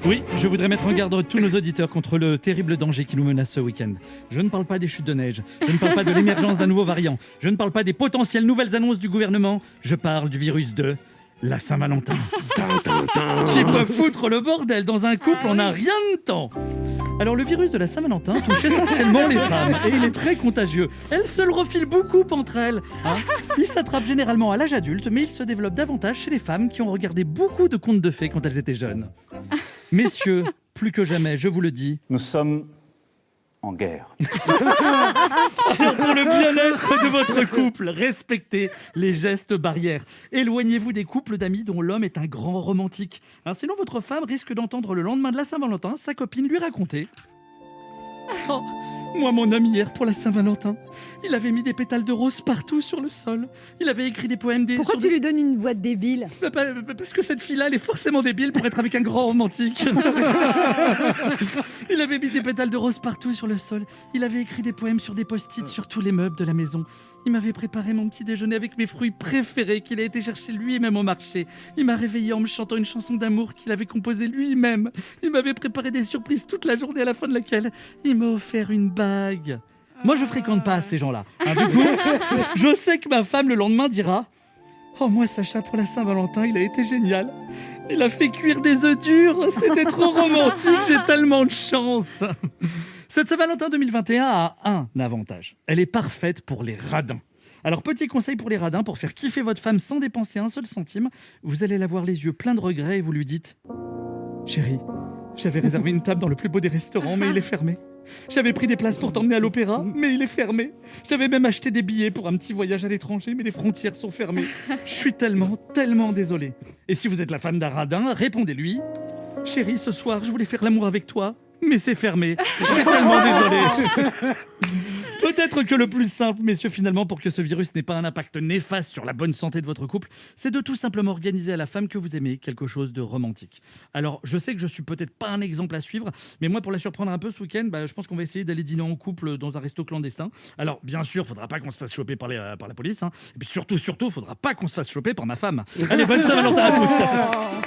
Oui, je voudrais mettre en garde tous nos auditeurs contre le terrible danger qui nous menace ce week-end. Je ne parle pas des chutes de neige, je ne parle pas de l'émergence d'un nouveau variant, je ne parle pas des potentielles nouvelles annonces du gouvernement, je parle du virus de la Saint-Valentin. Qui peut foutre le bordel dans un couple en un rien de temps. Alors le virus de la Saint-Valentin touche essentiellement les femmes et il est très contagieux. Elles se le refilent beaucoup entre elles. Hein. Il s'attrape généralement à l'âge adulte, mais il se développe davantage chez les femmes qui ont regardé beaucoup de contes de fées quand elles étaient jeunes. Messieurs, plus que jamais, je vous le dis, Nous sommes en guerre. alors pour le bien-être de votre couple, respectez les gestes barrières. Éloignez-vous des couples d'amis dont l'homme est un grand romantique. Hein, sinon votre femme risque d'entendre le lendemain de la Saint-Valentin sa copine lui raconter: Oh, moi mon ami hier pour la Saint-Valentin, il avait mis des pétales de rose partout sur le sol. Il avait écrit des poèmes Pourquoi sur tu des... lui donnes une voix de débile? Parce que cette fille-là, elle est forcément débile pour être avec un grand romantique. Il avait mis des pétales de rose partout sur le sol. Il avait écrit des poèmes sur des post-it sur tous les meubles de la maison. Il m'avait préparé mon petit déjeuner avec mes fruits préférés qu'il a été chercher lui-même au marché. Il m'a réveillé en me chantant une chanson d'amour qu'il avait composée lui-même. Il m'avait préparé des surprises toute la journée à la fin de laquelle il m'a offert une bague. Moi, je fréquente pas ces gens-là. Hein, du coup, je sais que ma femme, le lendemain, dira: Oh, moi, Sacha, pour la Saint-Valentin, il a été génial. Il a fait cuire des œufs durs. C'était trop romantique. J'ai tellement de chance. Cette Saint-Valentin 2021 a un avantage. Elle est parfaite pour les radins. Alors, petit conseil pour les radins, pour faire kiffer votre femme sans dépenser un seul centime, vous allez la voir les yeux pleins de regrets et vous lui dites: Chérie, j'avais réservé une table dans le plus beau des restaurants, mais il est fermé. J'avais pris des places pour t'emmener à l'opéra, mais il est fermé. J'avais même acheté des billets pour un petit voyage à l'étranger, mais les frontières sont fermées. Je suis tellement, tellement désolé. Et si vous êtes la femme d'un radin, répondez-lui: Chérie, ce soir, je voulais faire l'amour avec toi, mais c'est fermé. Je suis tellement désolé. Peut-être que le plus simple, messieurs, finalement, pour que ce virus n'ait pas un impact néfaste sur la bonne santé de votre couple, c'est de tout simplement organiser à la femme que vous aimez quelque chose de romantique. Alors, je sais que je suis peut-être pas un exemple à suivre, mais moi, pour la surprendre un peu ce week-end, je pense qu'on va essayer d'aller dîner en couple dans un resto clandestin. Alors, bien sûr, faudra pas qu'on se fasse choper par la police, hein. Et puis surtout, faudra pas qu'on se fasse choper par ma femme. Allez, bonne Saint-Valentin à tous.